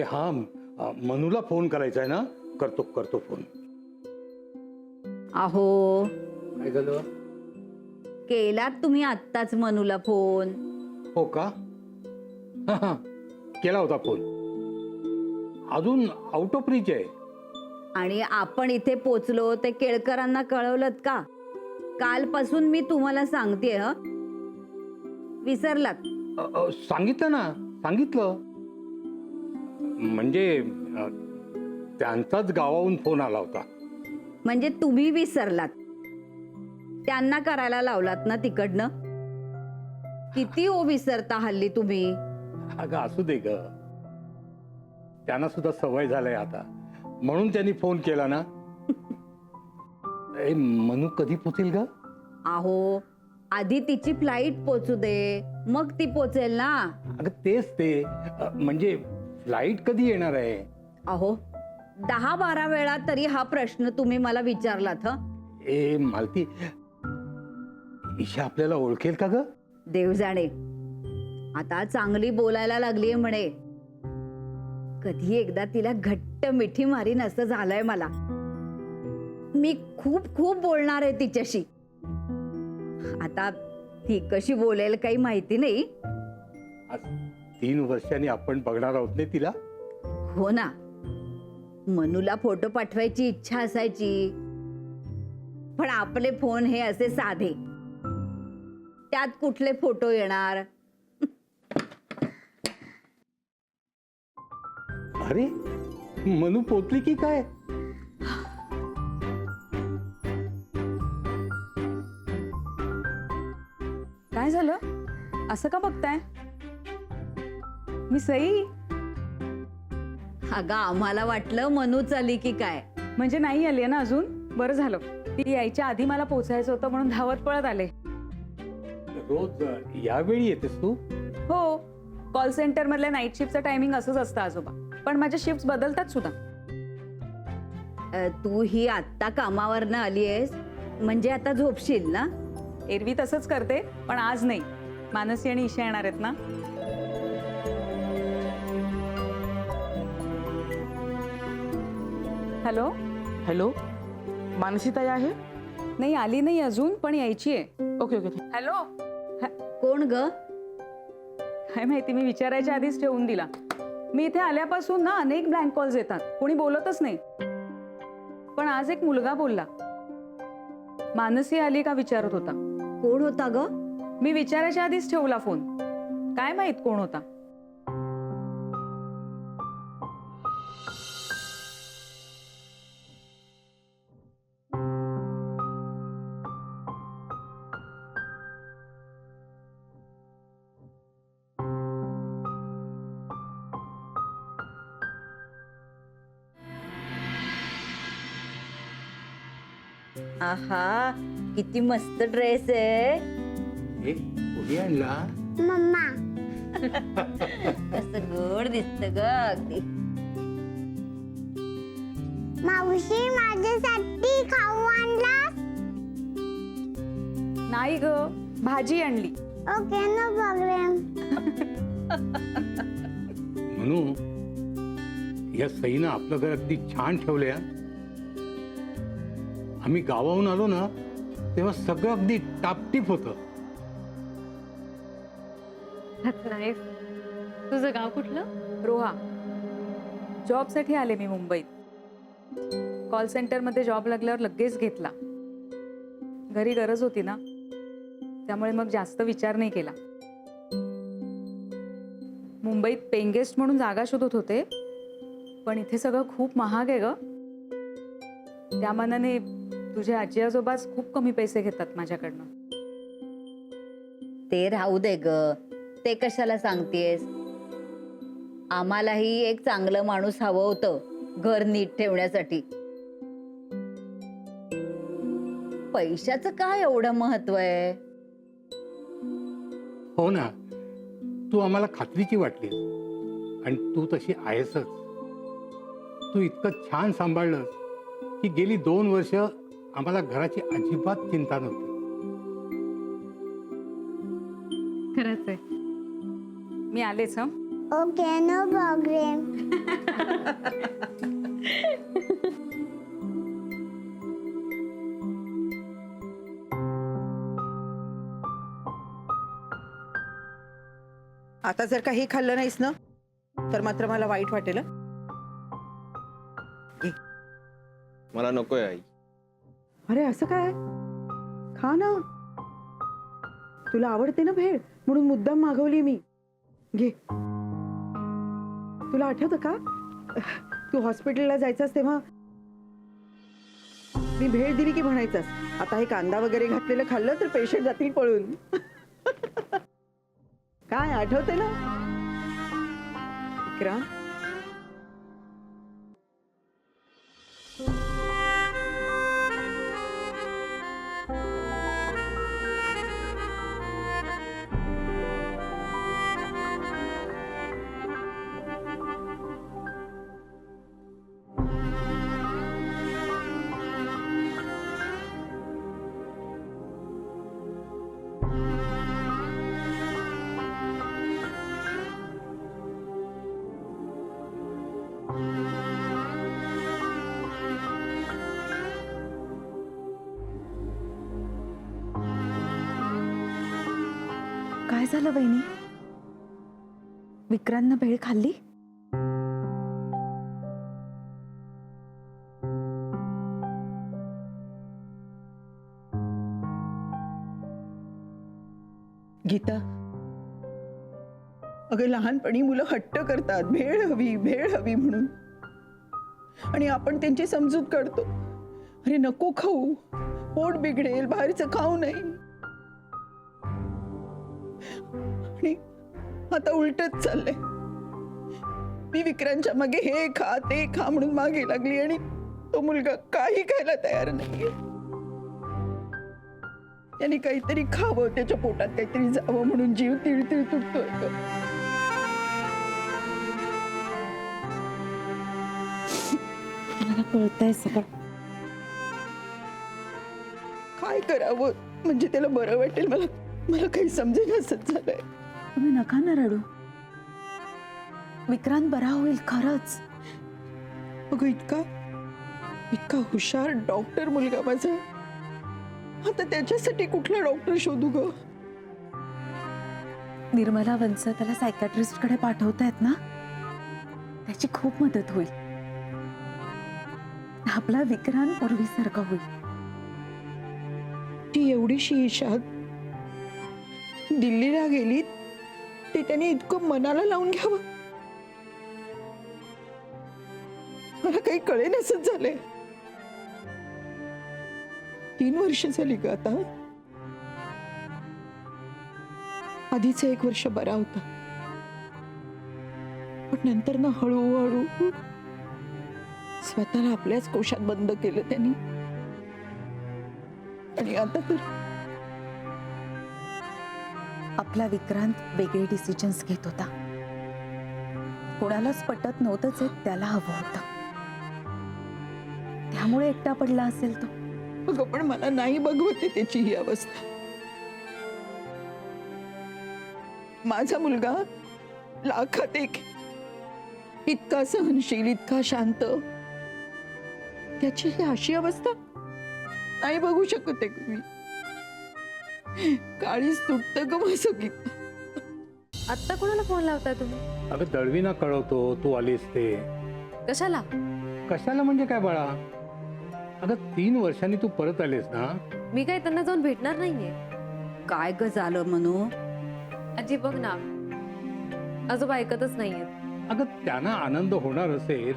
हा, मनूला फोन करायचा आहे ना, करतो करतो फोन. अहो काय झालं? केलात तुम्ही आत्ताच मनूला फोन? हो का? हा, केला होता फोन. अजून आउट ऑफ रीच आहे. आणि आपण इथे पोचलो ते केळकरांना कळवलत का? कालपासून मी तुम्हाला सांगते विसरलात? सांगितलं ना, सांगितलं. म्हणजे त्यांचाच गावाहून फोन आला होता. म्हणजे तुम्ही विसरलात, त्यांना करायला लावलात ना तिकडनं. किती विसरता हल्ली तुम्ही. अगं असू दे ग, त्यांना सुद्धा सवय झालंय आता, म्हणून त्यांनी फोन केला ना. मनू कधी पोचेल ग? अहो आधी तिची फ्लाईट पोचू दे, मग ती पोचेल ना. अगं तेच ते, म्हणजे फ्लाईट कधी येणार आहे? अहो 10-12 वेळा तरी हा प्रश्न तुम्ही मला विचारलात. मालती, ईशा आपल्याला ओळखेल का ग? देव जाणे, आता चांगली बोलायला लागलीये म्हणे. कधी एकदा तिला घट्ट मिठी मारीन असं झालंय मला. मी खूप खूप बोलणार आहे तिच्याशी. आता ती कशी बोलेल काही माहिती नाही. आज 3 वर्षांनी आपण बघणार आहोत ना तिला. हो ना, मनूला फोटो पाठवायची इच्छा असायची, पण आपले फोन हे असे साधे, त्यात कुठले फोटो येणार. अरे मनू पोचली की काय? काय झालं? असं का बघताय? मी सई. अगं आम्हाला वाटलं मनू चाली की काय. म्हणजे नाही आली ना अजून? बरं झालं, ती यायच्या आधी मला पोचायचं होतं म्हणून धावत पळत आले. रोज यावेळी येतेस तू? हो, कॉल सेंटर मधल्या नाईट शिफ्टचं टायमिंग असंच असतं आजोबा, पण माझ्या शिफ्ट बदलतात सुद्धा. तू ही आत्ता कामावरनं आलीयस म्हणजे आता झोपशील ना? एरवी तसंच करते, पण आज नाही. मानसी आणि ईशा येणार आहेत ना. हॅलो. हॅलो, मानसीताई आहे? नाही आली नाही अजून, पण यायची आहे. Okay okay. हॅलो. कोण ग? काय माहिती, मी विचारायच्या आधीच ठेवून दिला. मी इथे आल्यापासून ना अनेक ब्लँक कॉल्स येतात, कोणी बोलतच नाही. पण आज एक मुलगा बोलला. मानसी आली का विचारत होता. कोण होता ग? मी विचारायच्या आधीच ठेवला फोन. काय माहित कोण होता. आहा, किती मस्त ड्रेस आहे. कुठे आणला? मम्मा. कसं गोड दिसत ग अगदी. मावशी माझ्यासाठी खाऊ आणला? नाही ग, भाजी आणली. Okay, no problem. म्हणू, या सईनं आपलं घर अगदी छान ठेवलंय. आम्ही गावाहून आलो ना तेव्हा सगळं अगदी टापटीप होतं. तुझं गाव कुठलं? रोहा. जॉबसाठी आले मी मुंबईत. कॉल सेंटरमध्ये जॉब लागल्यावर लगेच घेतला. घरी गरज होती ना, त्यामुळे मग जास्त विचार नाही केला. मुंबईत पेइंग गेस्ट म्हणून जागा शोधत होते, पण इथे सगळं खूप महाग आहे ग. त्या मानाने तुझे आजी आजोबाच खूप कमी पैसे घेतात माझ्याकडनं. ते राहू दे ग, ते कशाला सांगतेस. आम्हालाही एक चांगलं माणूस हवं होतं घर नीट ठेवण्यासाठी. पैशाचं काय एवढं महत्व आहे? हो ना, तू आम्हाला खात्रीची वाटलीस आणि तू तशी आहेसच. तू इतकं छान सांभाळलंस की गेली 2 वर्ष आम्हाला घराची अजिबात चिंता नव्हती. खरंच आहे. मी आलेच. Okay no problem. आता जर का हे खाल्लं नाहीस ना तर मात्र मला वाईट वाटेल हं. मला नकोय आई. अरे असं काय खा ना, तुला आवडते ना भेळ म्हणून मुद्दाम मागवली मी. घे. तुला आठवतं का तू हॉस्पिटलला जायचास तेव्हा मी भेळ दिली की म्हणायचास आता हे कांदा वगैरे घातलेलं खाल्लं तर पेशंट जातील पळून. काय आठवते ना विक्रांत? काय झालं वहिनी? विक्रांतनं भेळ खाल्ली? गीता, अगं लहानपणी मुलं हट्ट करतात भेळ हवी म्हणून, आणि आपण त्यांची समजूत काढतो. अरे नको खाऊ, पोट बिघडेल, बाहेरचं खाऊ नये. आणि आता उलटच चाललंय. मी विक्रांतच्या मागे हे खा ते खा म्हणून मागे लागली आणि तो मुलगा काही खायला तयार नाहीये. त्याने काहीतरी खावं, त्याच्या पोटात काहीतरी जावं म्हणून जीव तिळतिळ तुटतोय. मला कळतंय सगळं. काय करावं म्हणजे त्याला बरं वाटेल मला काही समजेनासच झालंय. तुम्ही नका ना रडू. विक्रांत बरा होईल खरंच. अगं इतका हुशार डॉक्टर मुलगा माझा, आता त्याच्यासाठी कुठला डॉक्टर शोधू ग? निर्मला वंस त्याला सायकॅट्रिस्ट कडे पाठवतायत ना, त्याची खूप मदत होईल. आपला विक्रांत पूर्वीसारखा होईल. ती एवढीशी ईशात दिल्लीला गेली, ते त्याने इतकं मनाला लावून घ्यावं, मला काही कळेनासच झालंय. 3 वर्ष झाली ग आता. आधीच 1 वर्ष बरा होता, पण नंतर ना हळूहळू स्वतःला आपल्याच कोशात बंद केलं त्यांनी. आणि आता तर आपला विक्रांत वेगळे डिसिजन्स घेत होता. कोणालाच पटत नव्हतंच आहे, त्याला हवं होतं. त्यामुळे एकटा पडला असेल तो. अगं पण मला नाही बघवते त्याची ही अवस्था. माझा मुलगा लाखात एक, इतका सहनशील, इतका शांत, त्याची ही अशी अवस्था नाही बघू शकत आहे मी. काळीच तुटत ग माझं गीत. आत्ता कोणाला फोन लावताय तुम्ही? अगं दळवीना कळवतो तू आलीस ते. कशाला? कशाला म्हणजे काय बाळा? अगं 3 वर्षांनी तू परत आलीस ना. मी काय त्यांना जाऊन भेटणार नाहीये. काय ग झालं म्हणू? आजी बघ ना, आजोबा ऐकतच नाहीयेत. अगं त्यांना आनंद होणार असेल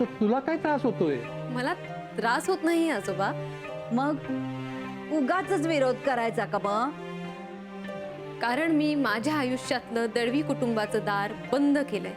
तर तुला काय त्रास होतोय? मला त्रास होत नाही आजोबा. मग उगाचच विरोध करायचा का मग? कारण मी माझ्या आयुष्यातलं दळवी कुटुंबाचं दार बंद केलंय.